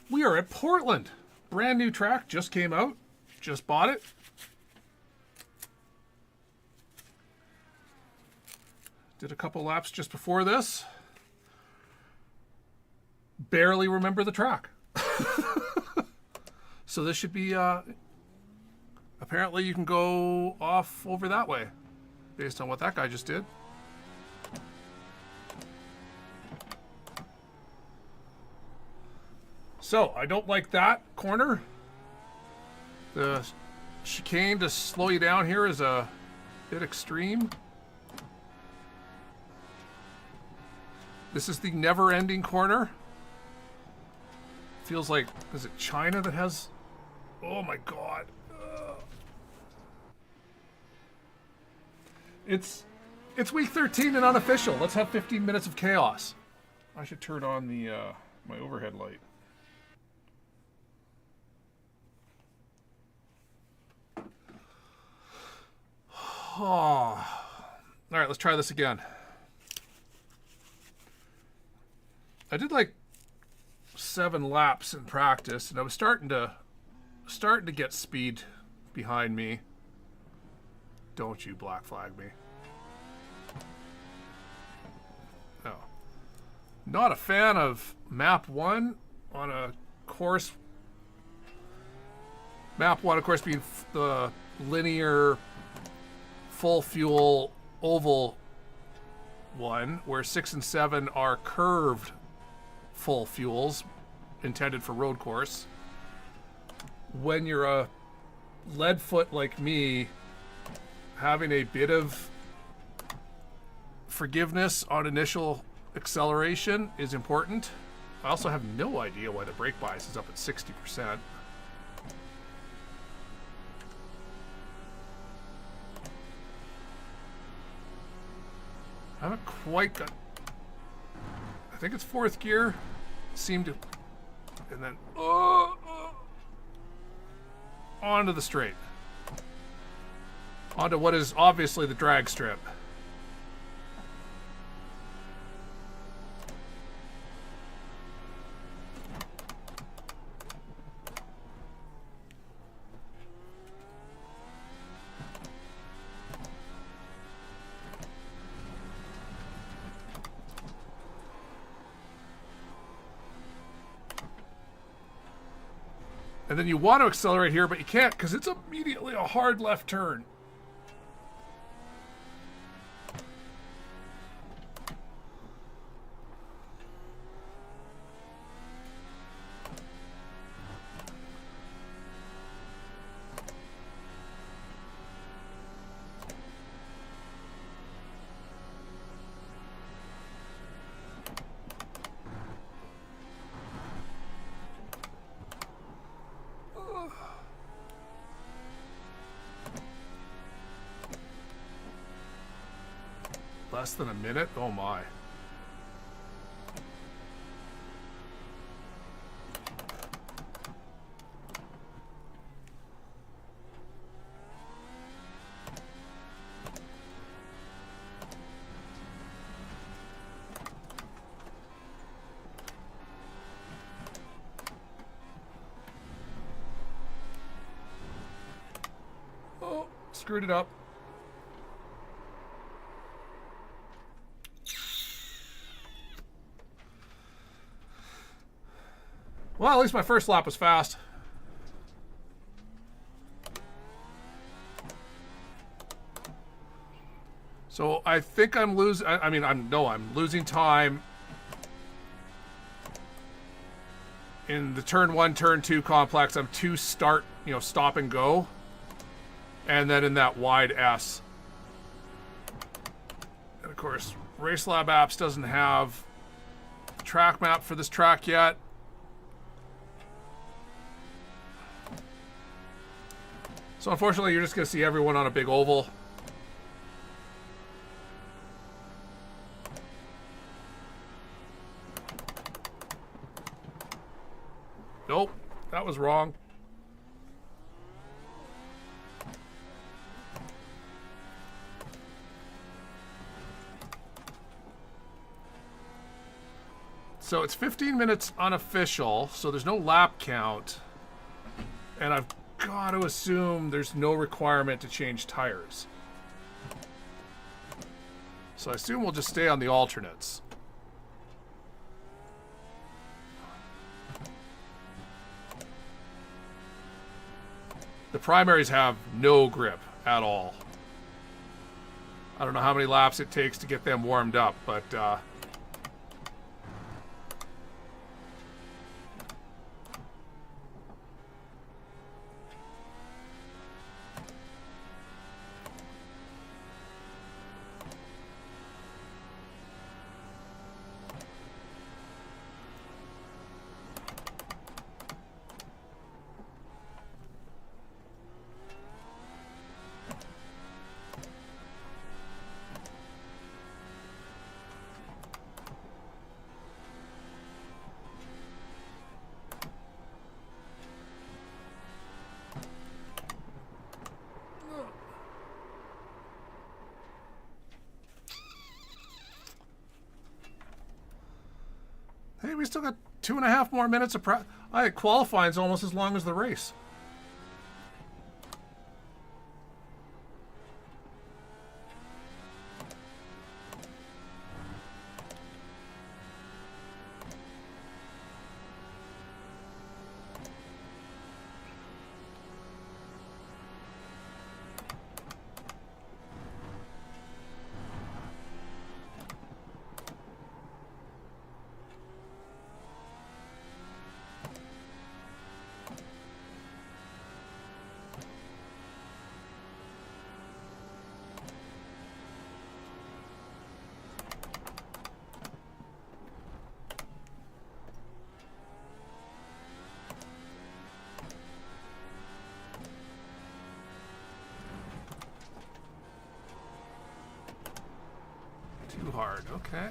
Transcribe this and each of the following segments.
We are at Portland. Brand new track, just came out. Just bought it. Did a couple laps just before this. Barely remember the track. So this should be, apparently you can go off over that way, based on what that guy just did. So, I don't like that corner. The chicane to slow you down here is a bit extreme. This is the never-ending corner. Feels like, is it China that has... Oh my god. It's week 13 and unofficial. Let's have 15 minutes of chaos. I should turn on the my overhead light. Oh. All right, let's try this again. I did like 7 laps in practice, and I was starting to get speed behind me. Don't you black flag me. No. Not a fan of map 1 on a course. Map 1, of course, being the linear full fuel oval one, where 6 and 7 are curved full fuels intended for road course. When you're a lead foot like me, having a bit of forgiveness on initial acceleration is important. I also have no idea why the brake bias is up at 60%. I haven't quite got... I think it's 4th gear. Seemed to... And then... onto the straight. Onto what is obviously the drag strip. And then you want to accelerate here, but you can't because it's immediately a hard left turn. Less than a minute? Oh my. Oh, screwed it up. Well, at least my first lap was fast. So I think I'm losing. I'm losing time in the turn 1, turn 2 complex. I'm 2 start, stop and go, and then in that wide S. And of course, RaceLab Apps doesn't have a track map for this track yet. So unfortunately, you're just going to see everyone on a big oval. Nope, that was wrong. So it's 15 minutes unofficial, so there's no lap count. And I've got to assume there's no requirement to change tires. So I assume we'll just stay on the alternates. The primaries have no grip at all. I don't know how many laps it takes to get them warmed up, but hey, we still got 2.5 more minutes of qualifying's almost as long as the race. Too hard, okay.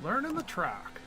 Learning the track.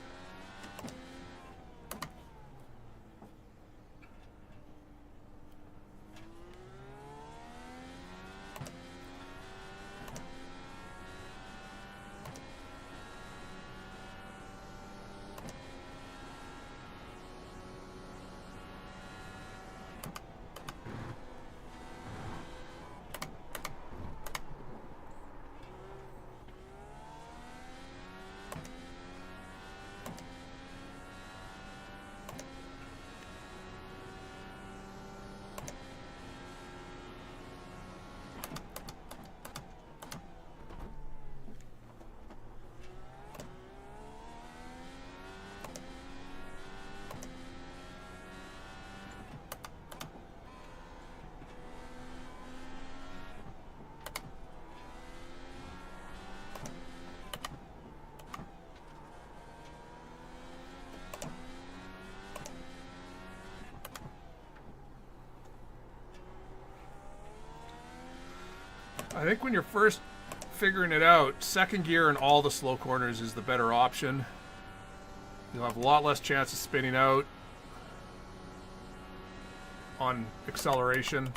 I think when you're first figuring it out, second gear in all the slow corners is the better option. You'll have a lot less chance of spinning out on acceleration.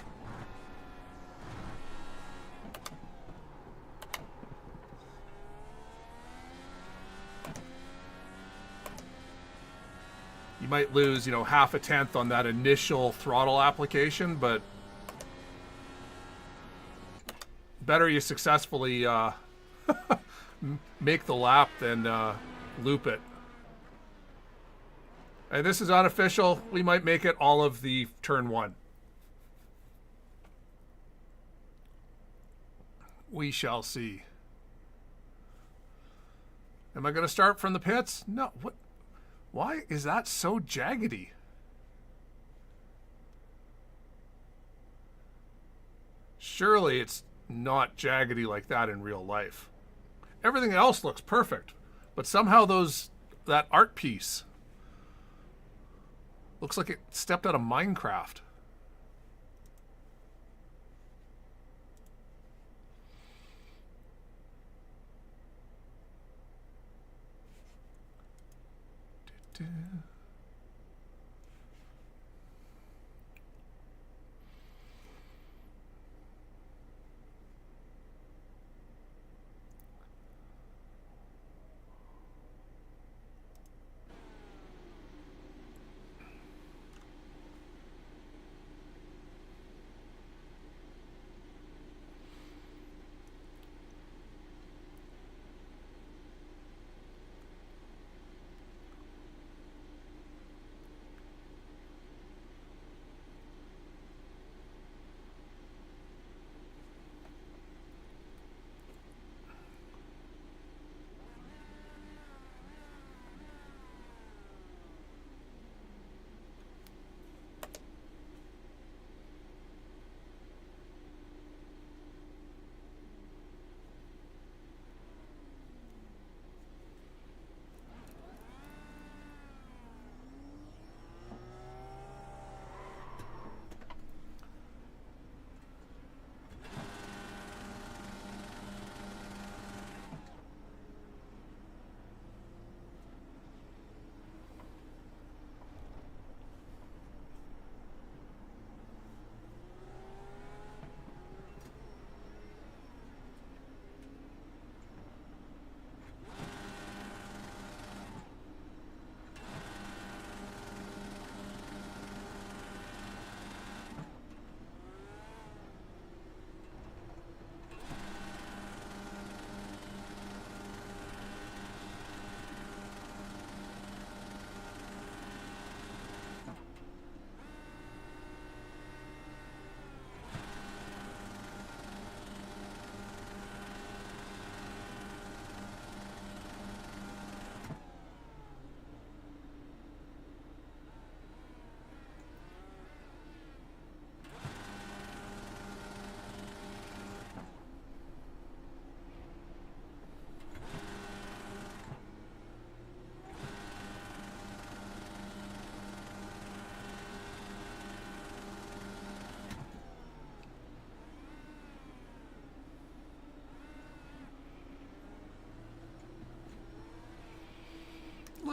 You might lose, you know, half a tenth on that initial throttle application, but better you successfully make the lap than loop it. And this is unofficial. We might make it all of the turn one. We shall see. Am I going to start from the pits? No. What? Why is that so jaggedy? Surely it's not jaggedy like that in real life. Everything else looks perfect, but somehow that art piece looks like it stepped out of Minecraft.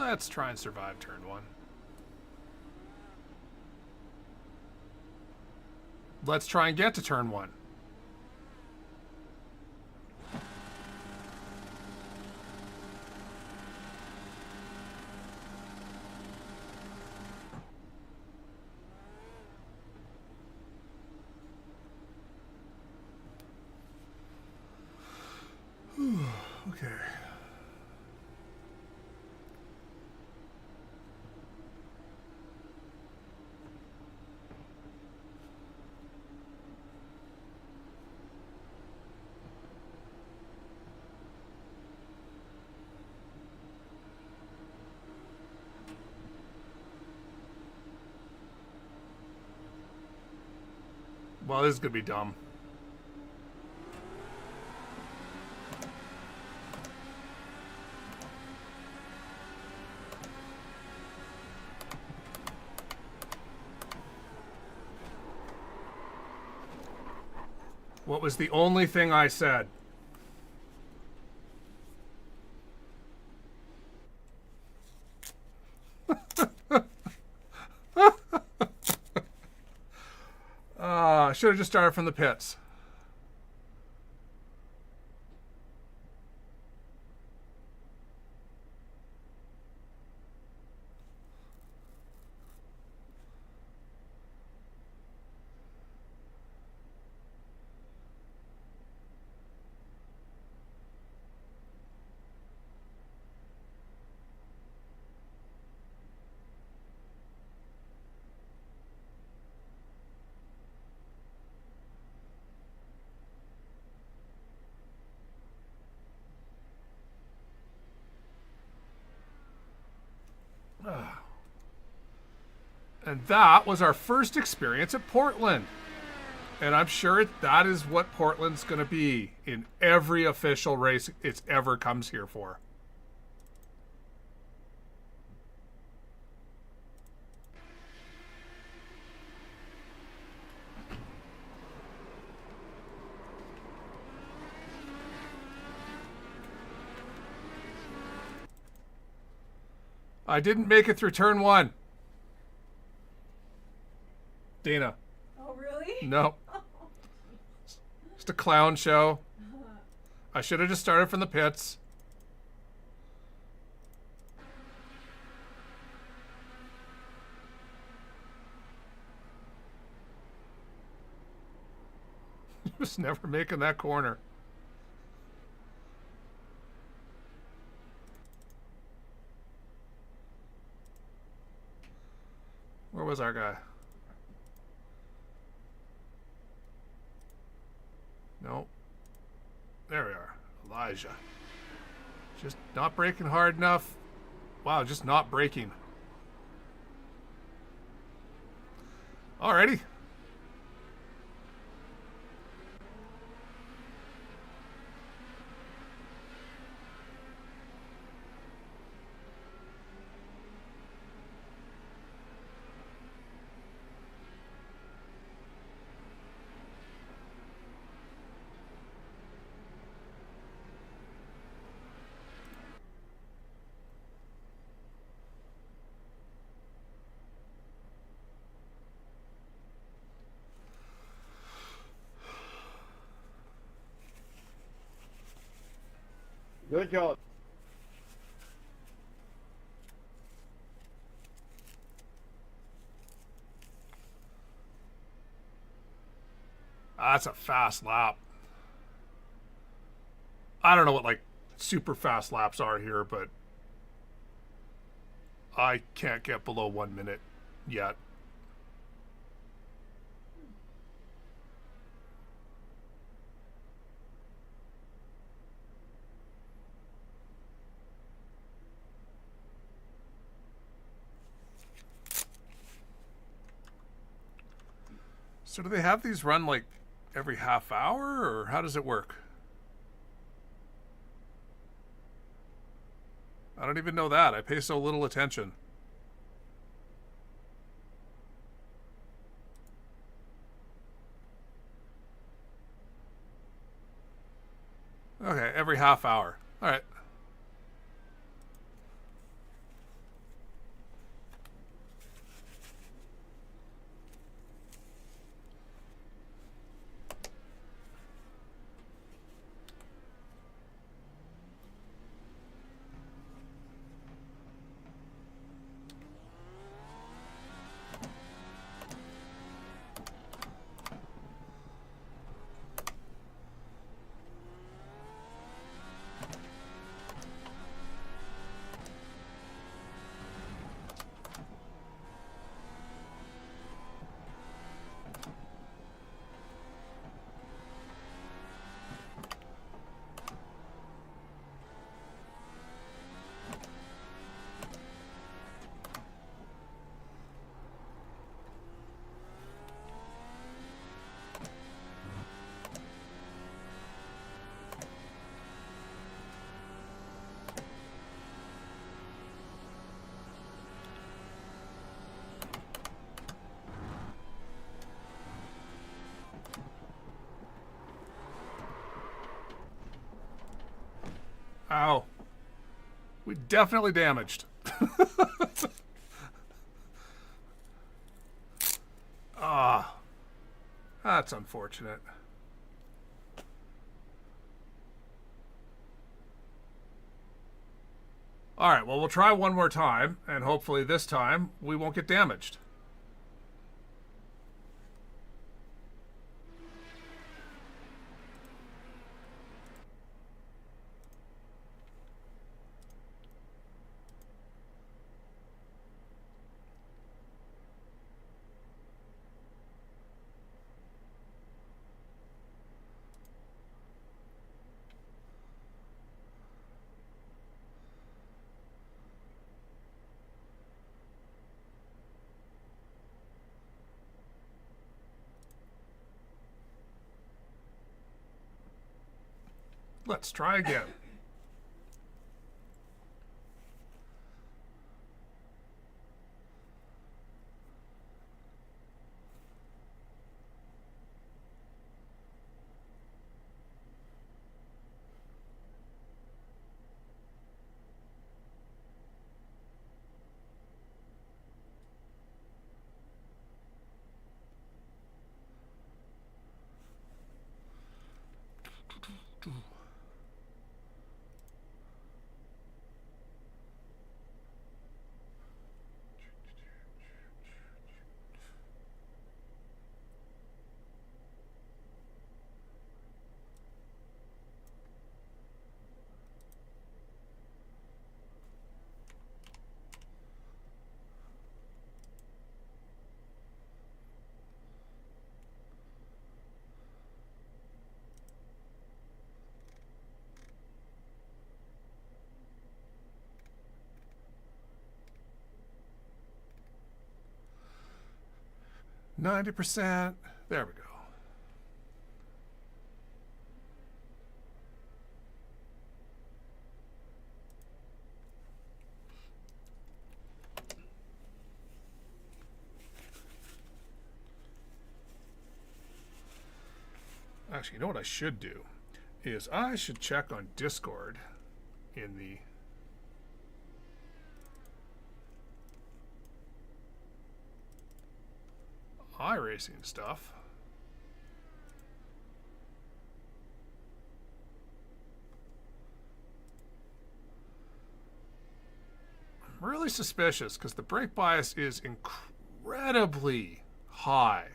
Let's try and survive turn 1. Let's try and get to turn 1. Okay. Well, this is going to be dumb. What was the only thing I said? I should have just started from the pits. And that was our first experience at Portland. And I'm sure that is what Portland's going to be in every official race it's ever comes here for. I didn't make it through turn 1. Dana. Oh, really? No. Just a clown show. I should have just started from the pits. Just never making that corner. Where was our guy? No. There we are. Elijah. Just not braking hard enough. Wow, just not braking. Alrighty. Good job. That's a fast lap. I don't know what like super fast laps are here, but I can't get below 1 minute yet. So do they have these run like every half hour, or how does it work? I don't even know that. I pay so little attention. Okay, every half hour. All right. Ow. We definitely damaged. Ah. That's unfortunate. Alright, well, we'll try one more time, and hopefully this time we won't get damaged. Let's try again. %. There we go. Actually, you know what I should do is I should check on Discord in the iRacing stuff. I'm really suspicious because the brake bias is incredibly high.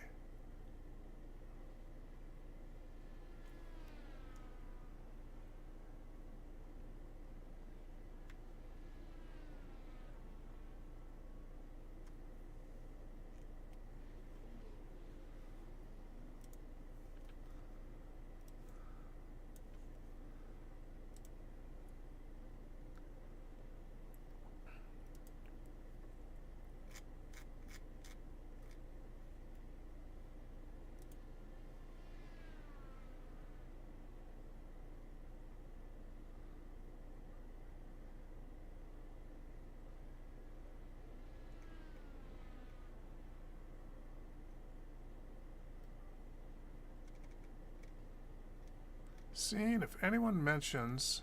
Seeing if anyone mentions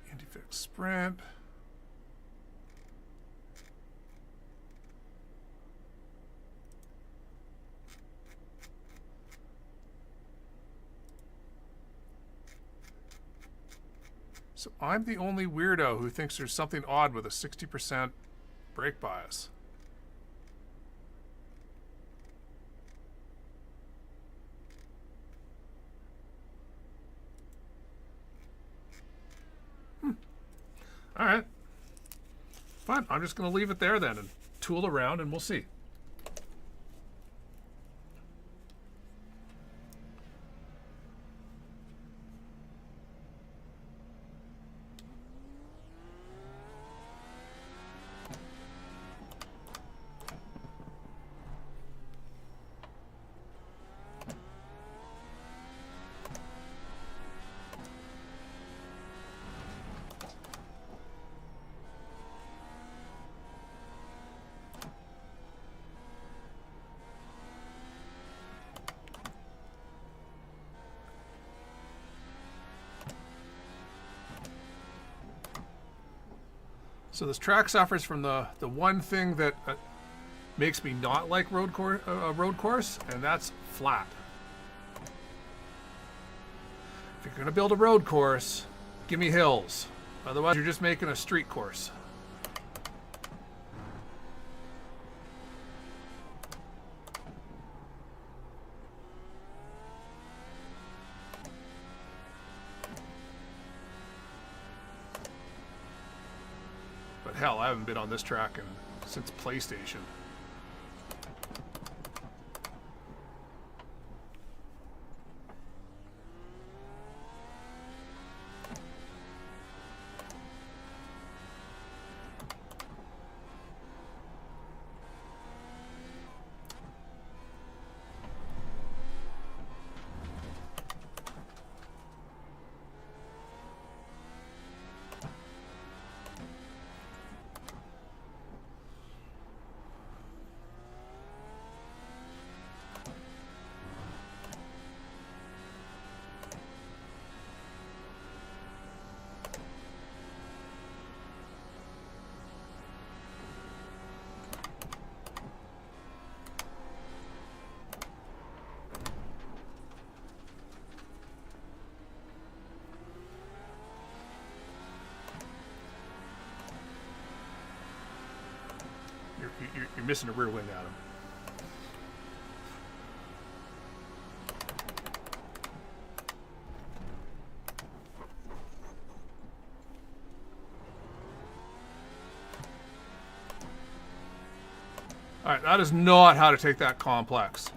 IndyFix Sprint. So I'm the only weirdo who thinks there's something odd with a 60% brake bias. All right. Fine. I'm just going to leave it there then and tool around and we'll see. So this track suffers from the one thing that makes me not like road course, and that's flat. If you're going to build a road course, give me hills. Otherwise, you're just making a street course. But hell, I haven't been on this track since PlayStation. You're missing a rear wing, Adam. Alright, that is not how to take that complex.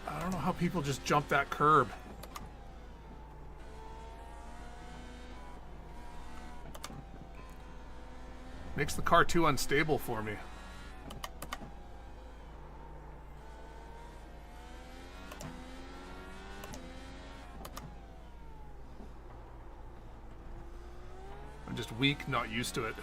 I don't know how people just jump that curb. Makes the car too unstable for me. I'm just weak, not used to it.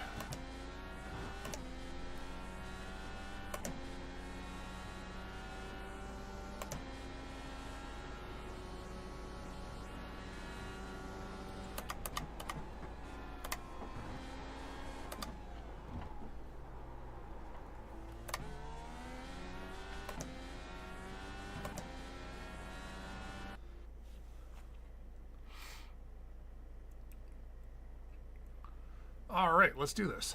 All right, let's do this.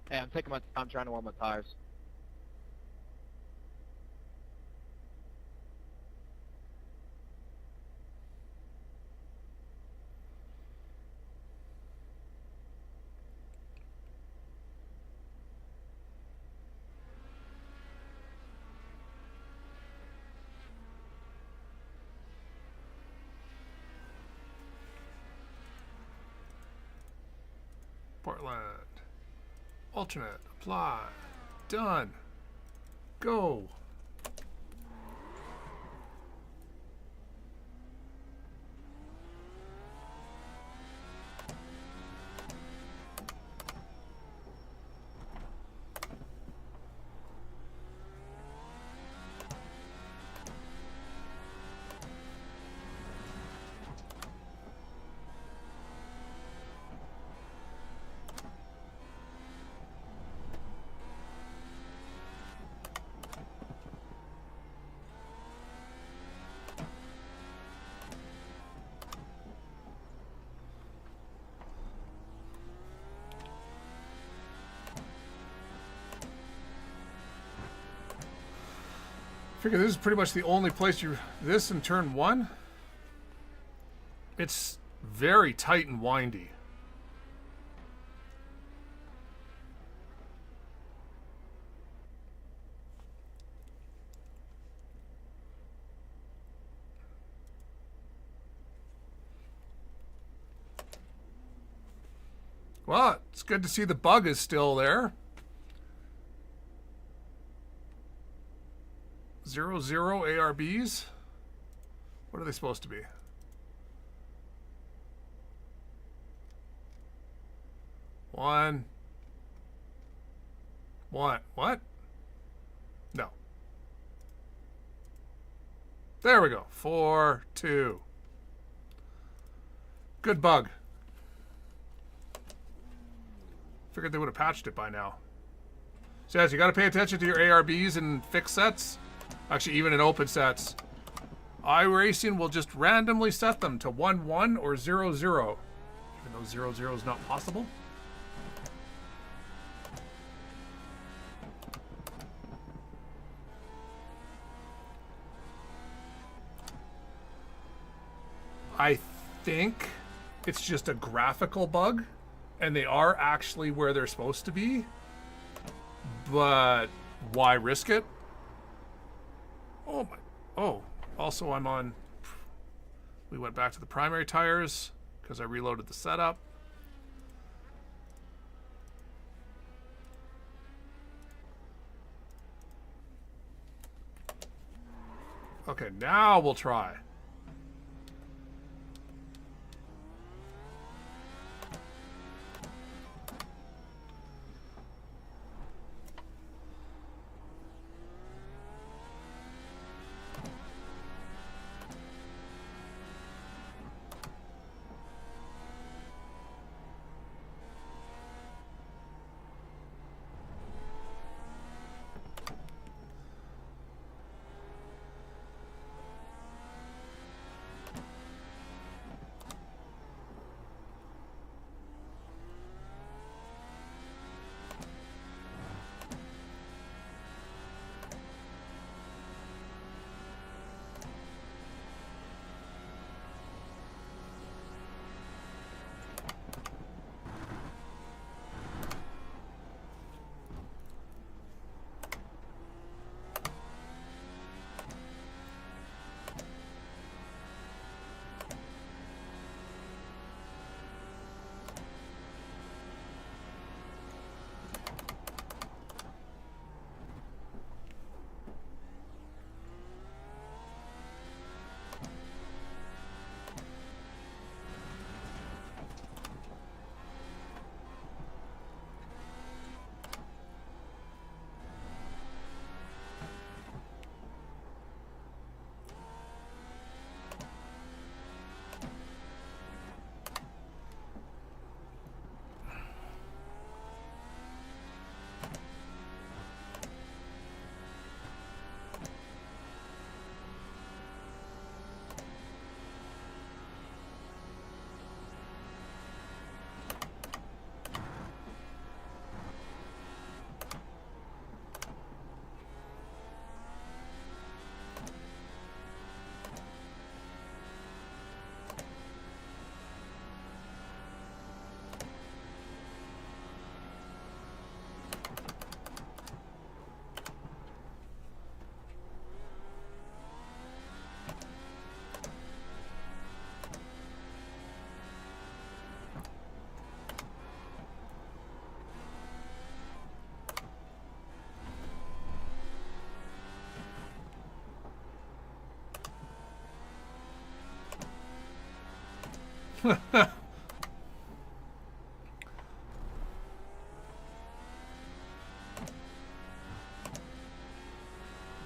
Hey, I'm taking my time trying to warm my tires. Portland. Alternate. Apply. Done. Go. I figure this is pretty much the only place you... This in turn 1? It's very tight and windy. Well, it's good to see the bug is still there. 0, 0 ARBs. What are they supposed to be? One. What? No. There we go. 4, 2. Good bug. Figured they would have patched it by now. So yes, you got to pay attention to your ARBs and fixed sets. Actually, even in open sets. iRacing will just randomly set them to 1, 1 or 0, 0. Even though 0, 0 is not possible. I think it's just a graphical bug, and they are actually where they're supposed to be. But why risk it? Oh my! Oh, also I'm on. We went back to the primary tires because I reloaded the setup. Okay, now we'll try.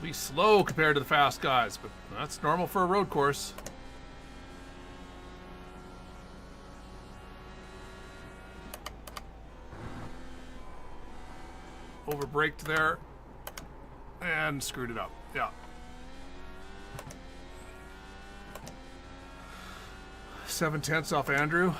Be slow compared to the fast guys, but that's normal for a road course. Overbraked there and screwed it up. Yeah. 7/10 off Andrew.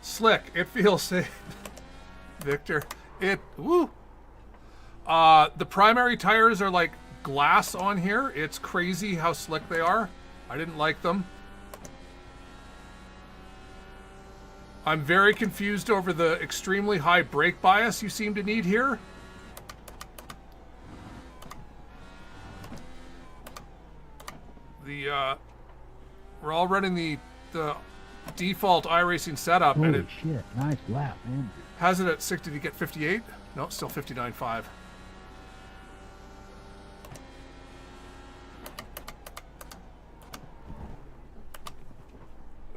Slick. It feels safe. Victor. Woo. The primary tires are like glass on here. It's crazy how slick they are. I didn't like them. I'm very confused over the extremely high brake bias you seem to need here. We're all running the default iRacing setup. Holy and it shit, nice lap, man. has it at 6. Did you get 58? No, still 59.5.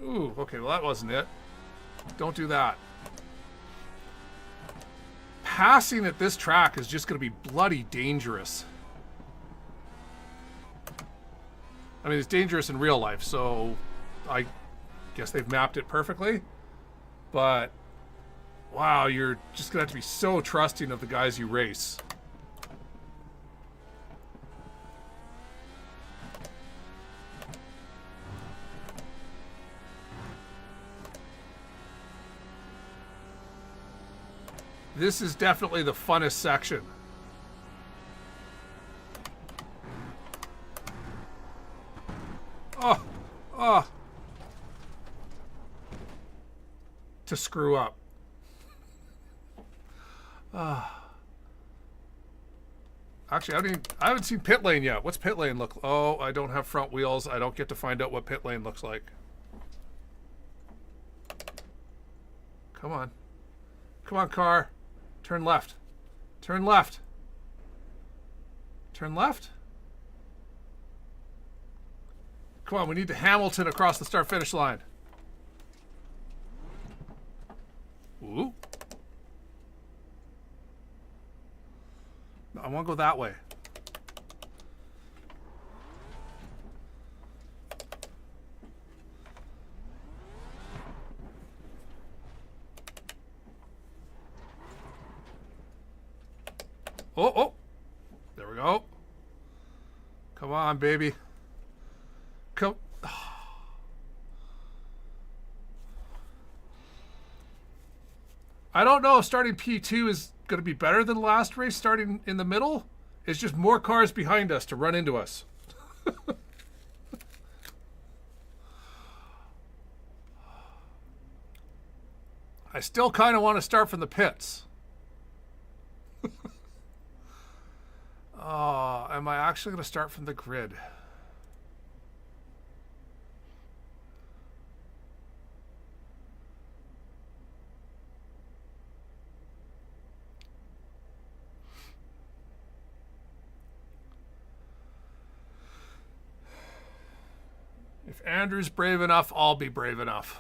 Ooh, okay, well that wasn't it. Don't do that. Passing at this track is just going to be bloody dangerous. I mean, it's dangerous in real life, so I guess they've mapped it perfectly. But, wow, you're just going to have to be so trusting of the guys you race. This is definitely the funnest section. Oh. To screw up. Actually, I haven't seen pit lane yet. What's pit lane look? Oh, I don't have front wheels. I don't get to find out what pit lane looks like. Come on. Come on, car. Turn left. Turn left. Turn left. Come on, we need to Hamilton across the start-finish line. Ooh. I want to go that way. Oh. There we go. Come on, baby. Come. I don't know if starting P2 is going to be better than last race starting in the middle. It's just more cars behind us to run into us. I still kind of want to start from the pits. Oh, am I actually going to start from the grid? If Andrew's brave enough, I'll be brave enough.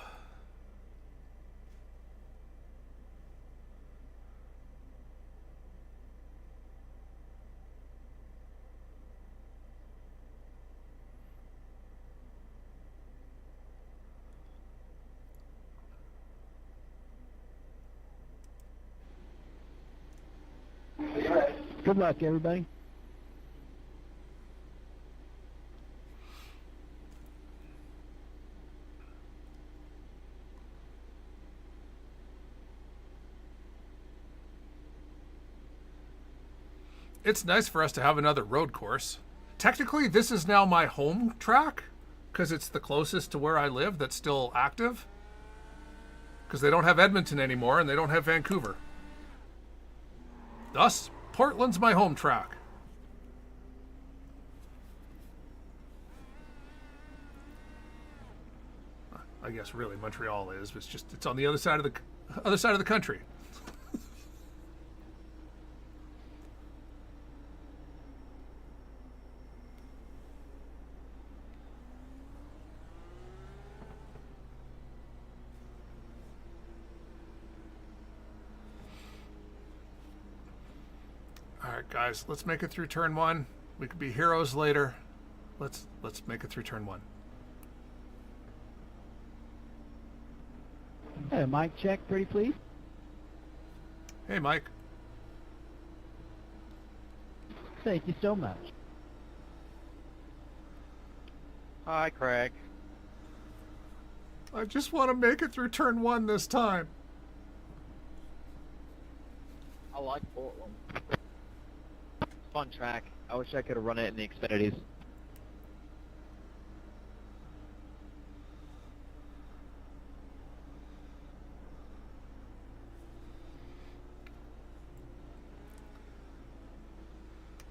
Good luck, everybody. It's nice for us to have another road course. Technically, this is now my home track because it's the closest to where I live that's still active. because they don't have Edmonton anymore and they don't have Vancouver. Thus, Portland's my home track. I guess really Montreal is, but it's on the other side of the country. All right, guys, let's make it through turn 1. We could be heroes later. Let's make it through turn 1. Hey, mic check, pretty please. Hey, Mike. Thank you so much. Hi, Craig. I just want to make it through turn 1 this time. I like Portland. Fun track. I wish I could have run it in the Xfinities.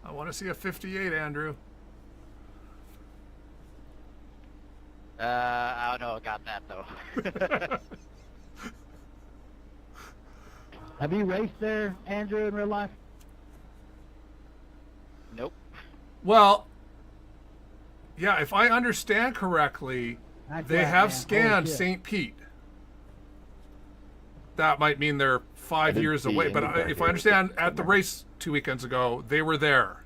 I want to see a 58, Andrew. I don't know about that, though. Have you raced there, Andrew, in real life? Nope. Well, yeah, if I understand correctly, That's they right, have man. scanned Holy shit. St. Pete. That might mean they're 5 didn't years see away, but Indycar if here I understand, this at the summer. race 2 weekends ago, they were there,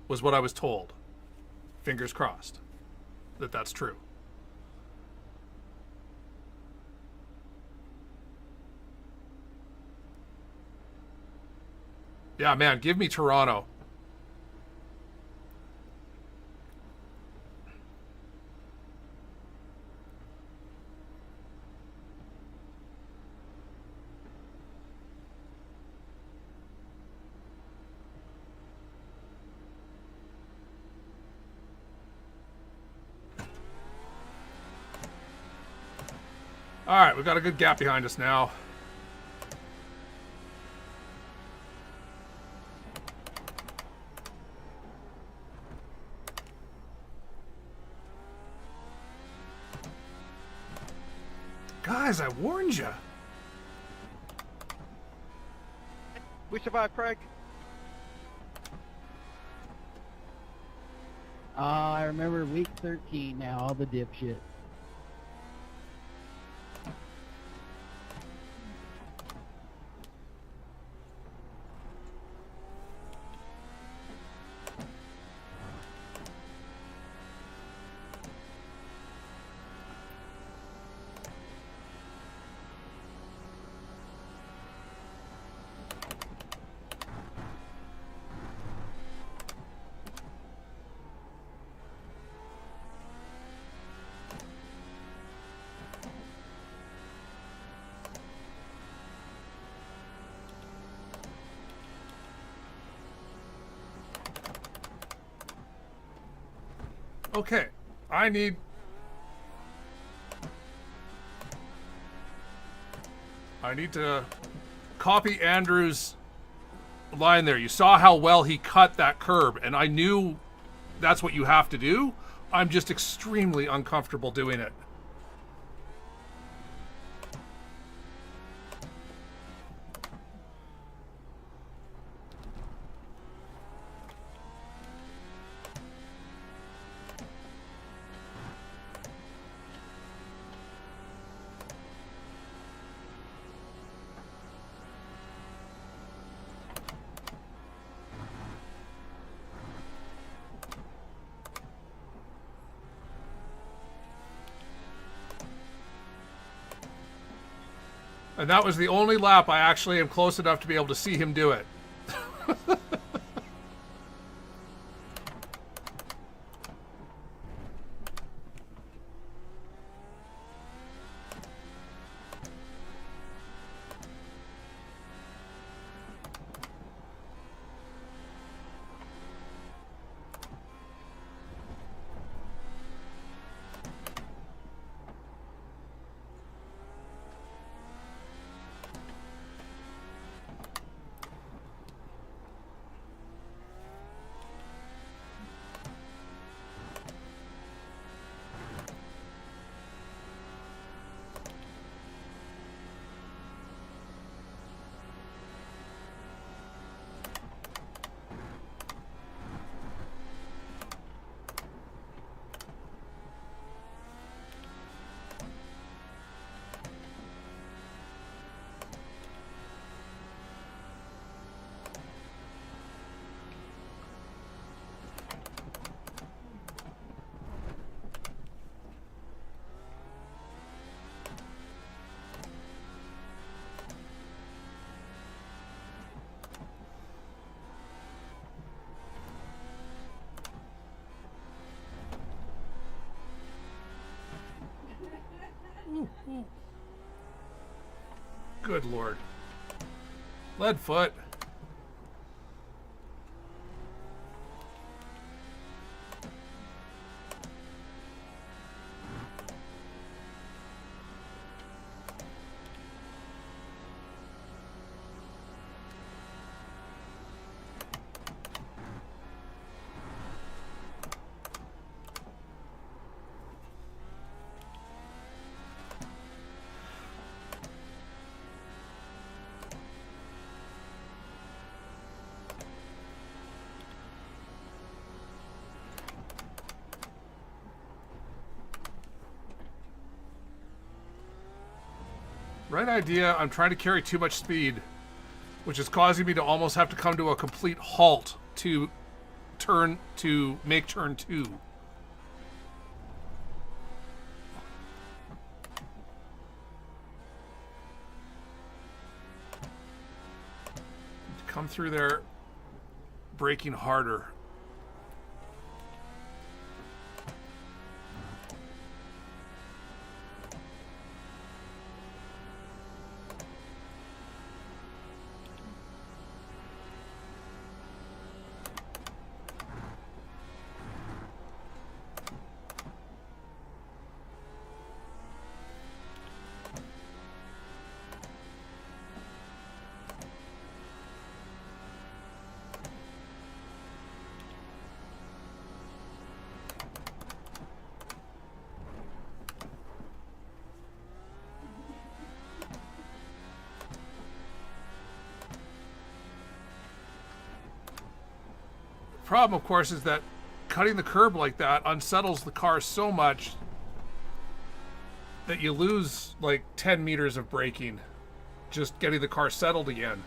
was what I was told. Fingers crossed that that's true. Yeah, man, give me Toronto. All right, we've got a good gap behind us now. Guys, I warned you. We survived, Craig. I remember week 13 now, all the dipshit. Okay, I need... to copy Andrew's line there. You saw how well he cut that curb, and I knew that's what you have to do. I'm just extremely uncomfortable doing it. And that was the only lap I actually am close enough to be able to see him do it. Ooh, ooh. Good Lord. Leadfoot. Right idea. I'm trying to carry too much speed, which is causing me to almost have to come to a complete halt to make turn 2. Come through there braking harder. Problem, of course, is that cutting the curb like that unsettles the car so much that you lose like 10 meters of braking just getting the car settled again.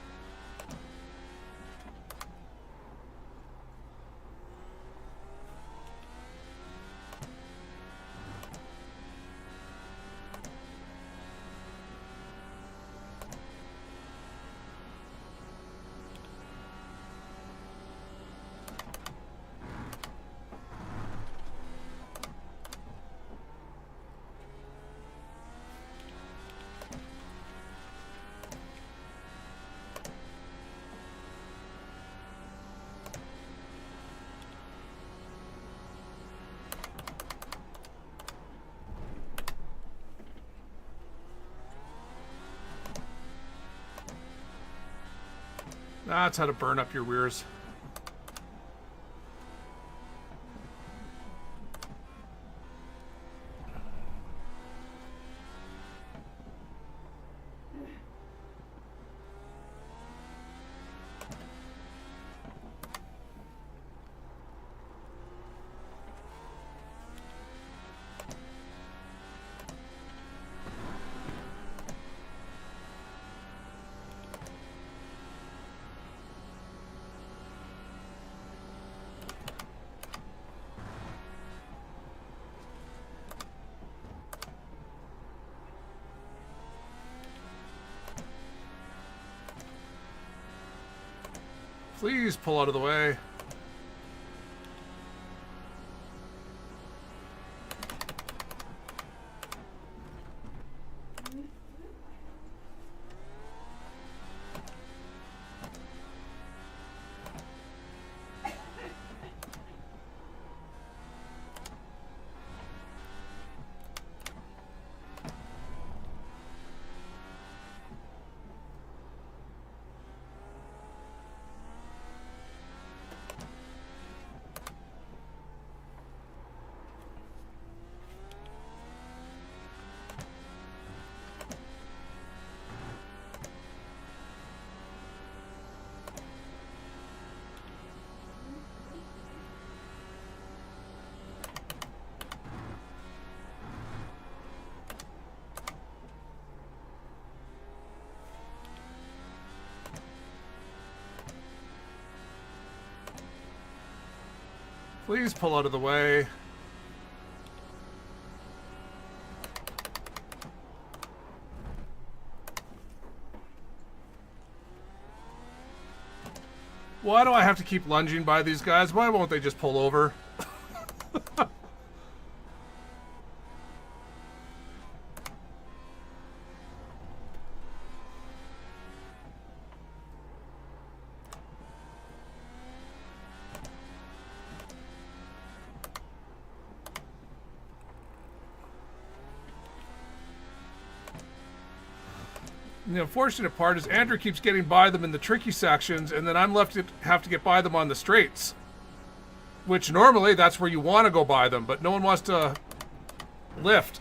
That's how to burn up your rears. Please pull out of the way. Please pull out of the way. Why do I have to keep lunging by these guys? Why won't they just pull over? The unfortunate part is Andrew keeps getting by them in the tricky sections, and then I'm left to have to get by them on the straights. Which normally that's where you want to go by them, but no one wants to lift.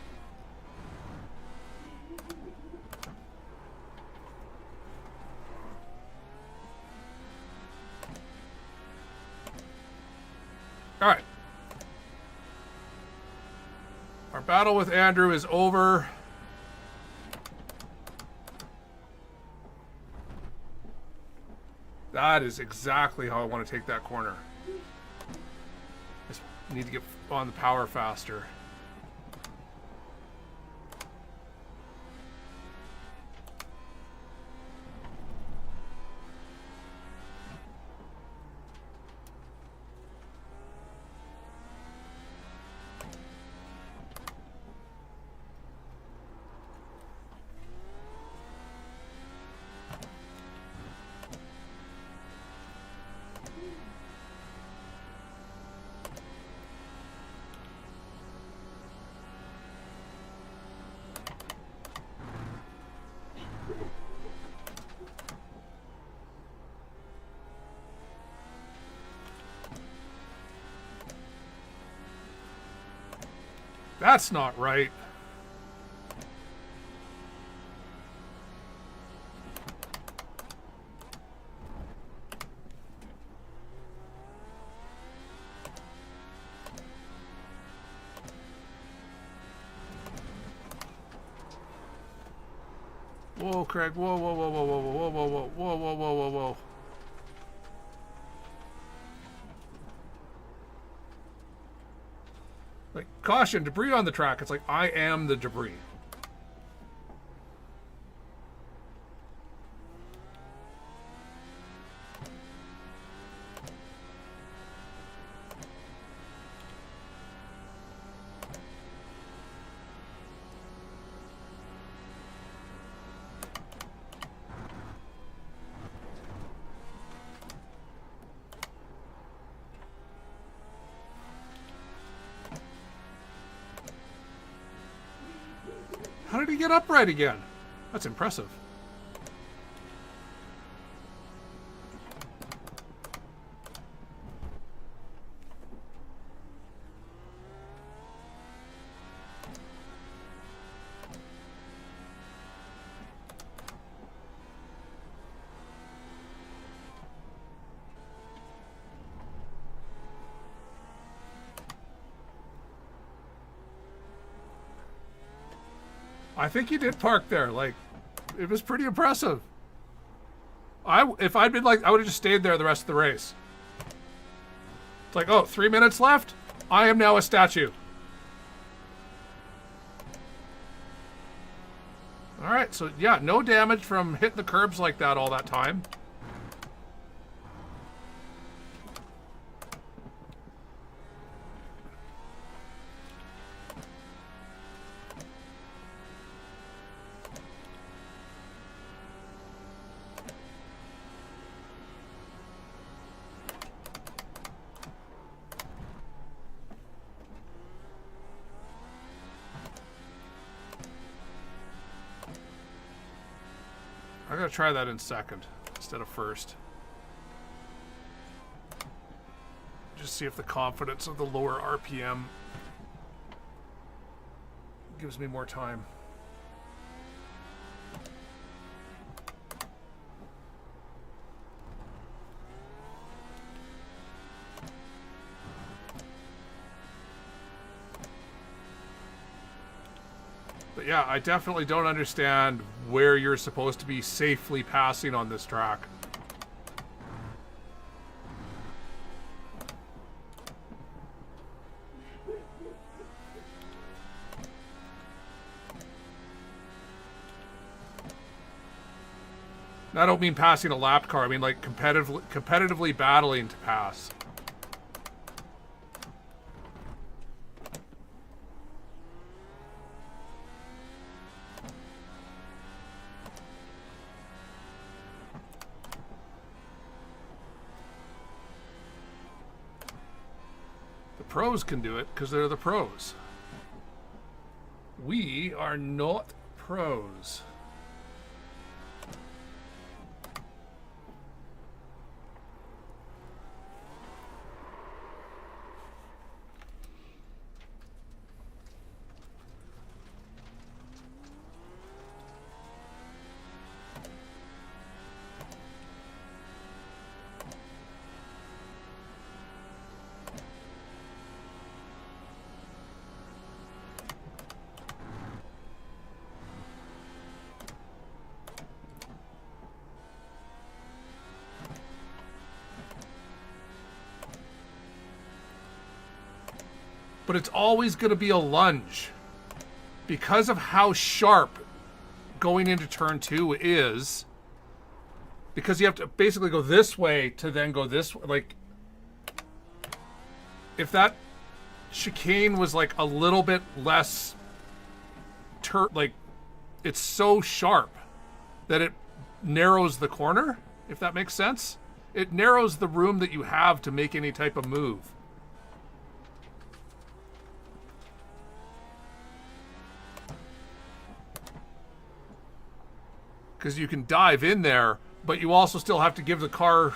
All right. Our battle with Andrew is over. That is exactly how I want to take that corner. Just need to get on the power faster. That's not right. Whoa, Craig. Whoa, whoa, whoa, whoa, whoa, whoa, whoa, whoa, whoa, whoa, whoa, whoa, whoa. Like, caution, debris on the track. It's like, I am the debris. How did he get upright again? That's impressive. I think you did park there. Like, it was pretty impressive. If I'd been like, I would have just stayed there the rest of the race. It's like, oh, 3 minutes left? I am now a statue. All right, so yeah, no damage from hitting the curbs like that all that time. I'm going to try that in second instead of first. Just see if the confidence of the lower RPM gives me more time. But yeah, I definitely don't understand where you're supposed to be safely passing on this track. I don't mean passing a lap car, I mean like competitively battling to pass. Pros can do it because they're the pros. We are not pros. but it's always going to be a lunge. Because of how sharp going into turn 2 is, because you have to basically go this way to then go this way. Like, if that chicane was like a little bit less, like, it's so sharp that it narrows the corner, if that makes sense. It narrows the room that you have to make any type of move. Because you can dive in there, but you also still have to give the car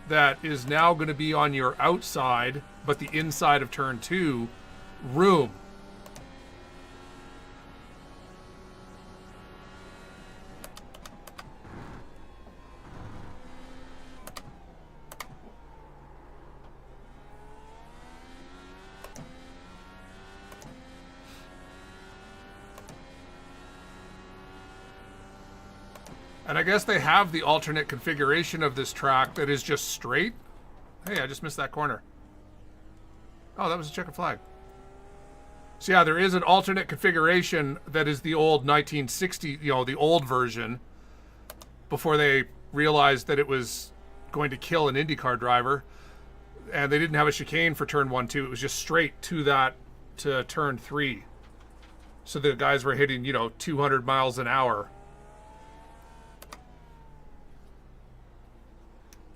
that is now going to be on your outside, but the inside of turn 2, room. And I guess they have the alternate configuration of this track that is just straight. Hey, I just missed that corner. Oh, that was a checkered flag. So yeah, there is an alternate configuration that is the old 1960, the old version, before they realized that it was going to kill an IndyCar driver. And they didn't have a chicane for turn 1, 2. It was just straight to turn 3. So the guys were hitting, 200 miles an hour.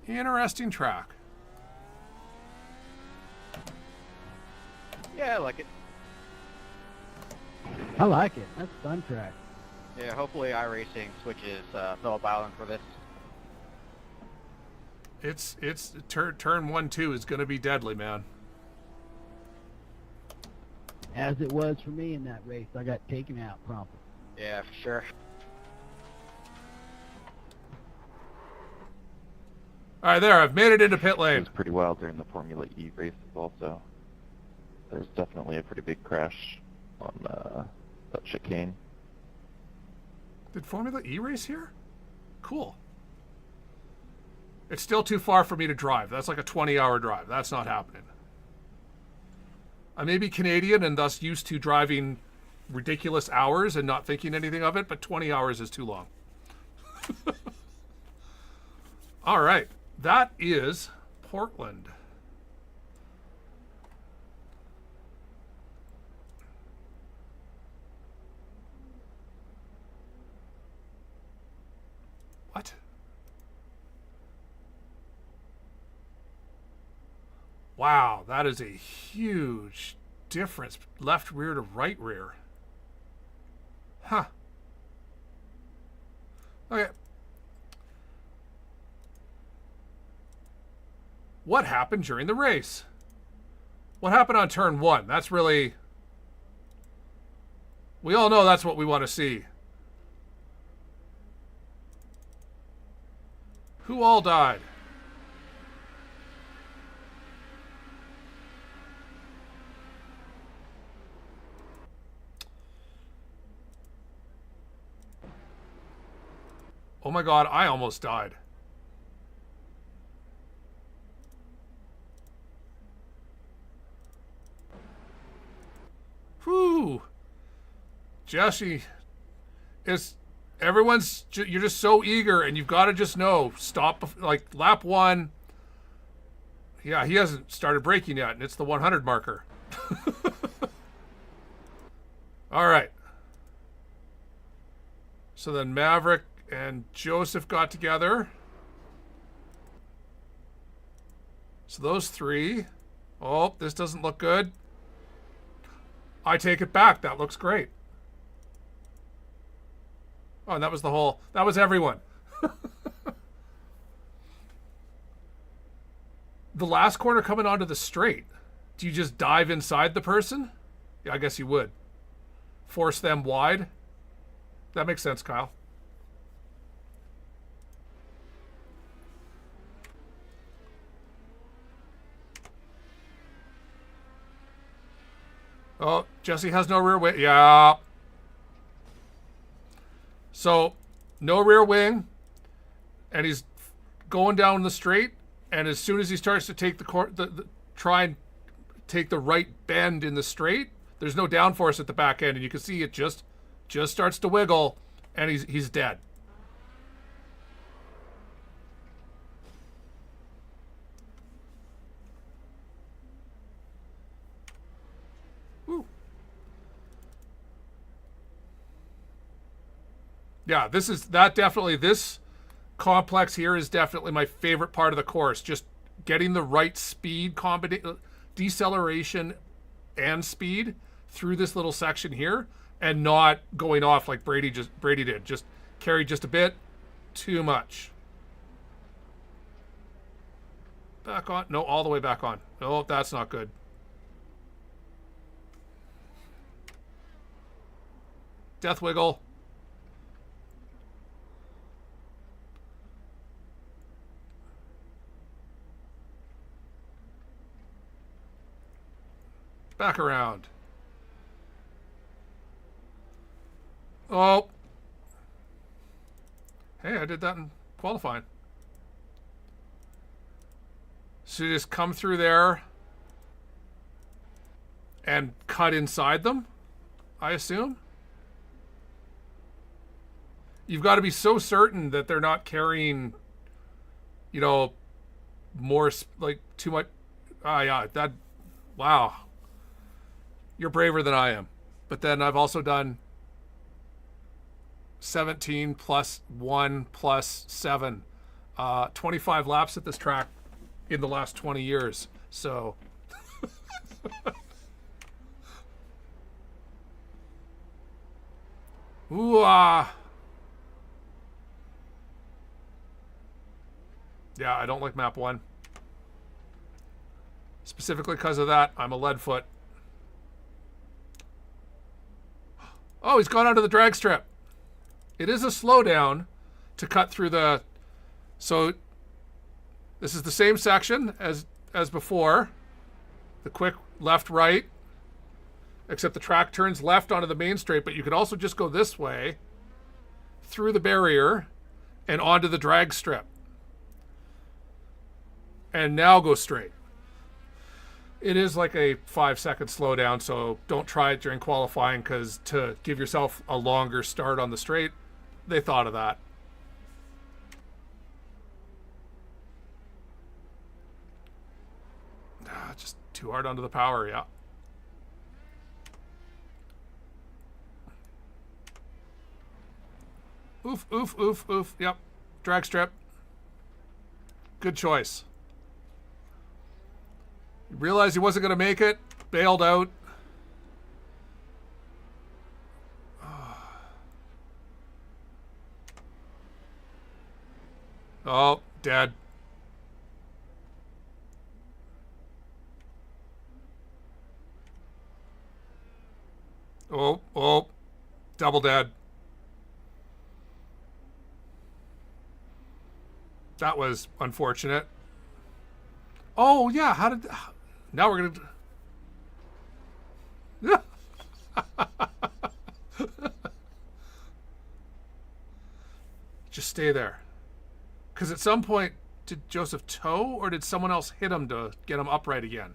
Interesting track. Yeah, I like it. I like it. That's a fun track. Yeah, hopefully iRacing switches Phillip Island for this. It's turn 1, 2 is going to be deadly, man. As it was for me in that race. I got taken out promptly. Yeah, for sure. All right, there. I've made it into pit It lane. was pretty wild during the Formula E races also. There's definitely a pretty big crash on that chicane. Did Formula E race here? Cool. It's still too far for me to drive. That's like a 20-hour drive. That's not happening. I may be Canadian and thus used to driving ridiculous hours and not thinking anything of it, but 20 hours is too long. All right. That is Portland. What? Wow, that is a huge difference. Left rear to right rear. Huh. Okay. What happened during the race? What happened on turn 1? That's really... We all know that's what we want to see. Who all died? Oh my God, I almost died. Whew. Jesse, you're just so eager, and you've got to just know, stop, like lap 1. Yeah, he hasn't started braking yet, and it's the 100 marker. All right. So then Maverick and Joseph got together. So those 3. Oh, this doesn't look good. I take it back. That looks great. Oh, and that was everyone. The last corner coming onto the straight. Do you just dive inside the person? Yeah, I guess you would. Force them wide. That makes sense, Kyle. Oh, Jesse has no rear wing. Yeah. So, no rear wing. And he's going down the straight. And as soon as he starts to take try and take the right bend in the straight, there's no downforce at the back end, and you can see it just starts to wiggle, and he's dead. Woo. Yeah, this complex here is definitely my favorite part of the course. Just getting the right speed combination, deceleration and speed through this little section here, and not going off like Brady did. Just carried just a bit too much. Back on. No, all the way back on. Oh, that's not good. Death wiggle. Back around. Oh. Hey, I did that in qualifying. So you just come through there and cut inside them, I assume. You've got to be so certain that they're not carrying, you know, more, like, too much. Yeah, that, wow. You're braver than I am. But then I've also done 17 plus 1 plus 7. 25 laps at this track in the last 20 years. So. Ooh, yeah, I don't like map 1. Specifically because of that, I'm a lead foot. Oh, he's gone onto the drag strip. It is a slowdown to cut through the... So this is the same section as before. The quick left-right. Except the track turns left onto the main straight, but you could also just go this way through the barrier and onto the drag strip. And now go straight. It is like a 5-second slowdown, so don't try it during qualifying, because to give yourself a longer start on the straight, they thought of that. Just too hard onto the power, yeah. Oof, oof, oof, oof. Yep. Drag strip. Good choice. Realized he wasn't going to make it. Bailed out. Oh, dead. Oh, double dead. That was unfortunate. Oh, yeah, how did... Now we're going to... Just stay there. Because at some point, did Joseph tow, or did someone else hit him to get him upright again?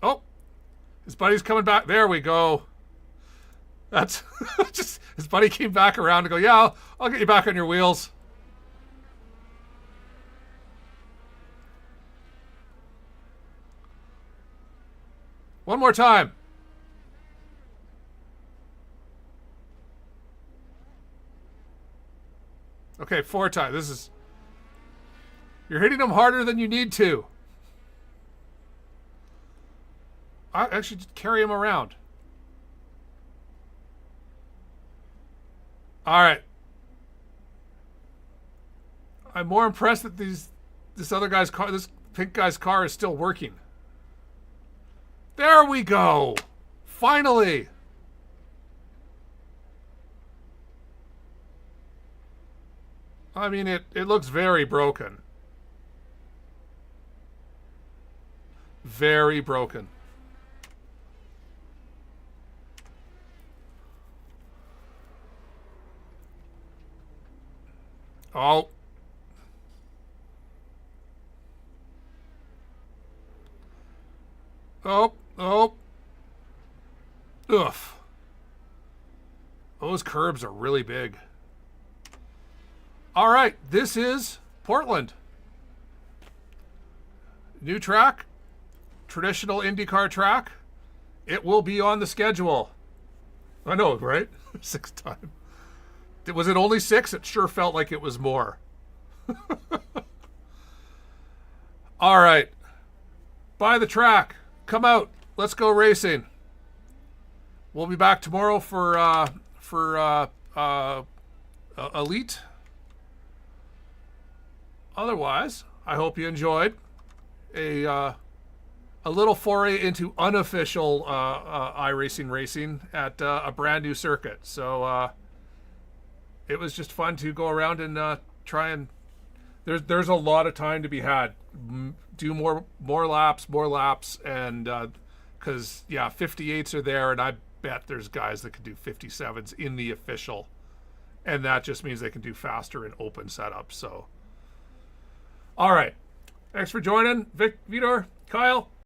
Oh, his buddy's coming back. There we go. That's just, his buddy came back around to go, yeah, I'll get you back on your wheels. One more time. Okay, 4 times. This is... You're hitting him harder than you need to. I actually just carry him around. All right. I'm more impressed that this other guy's car, this pink guy's car, is still working. There we go. Finally. I mean, it looks very broken. Very broken. Oh. Oh. Oh. Oof. Those curbs are really big. All right, this is Portland. New track, traditional IndyCar track. It will be on the schedule. I know, right? 6th time. Was it only 6? It sure felt like it was more. All right. Buy the track. Come out. Let's go racing. We'll be back tomorrow for Elite. Otherwise, I hope you enjoyed a little foray into unofficial iRacing racing at a brand new circuit. So it was just fun to go around and try and there's a lot of time to be had. Do more laps, and because 58s are there, and I bet there's guys that can do 57s in the official, and that just means they can do faster in open setups. So, all right, thanks for joining, Vitor, Kyle.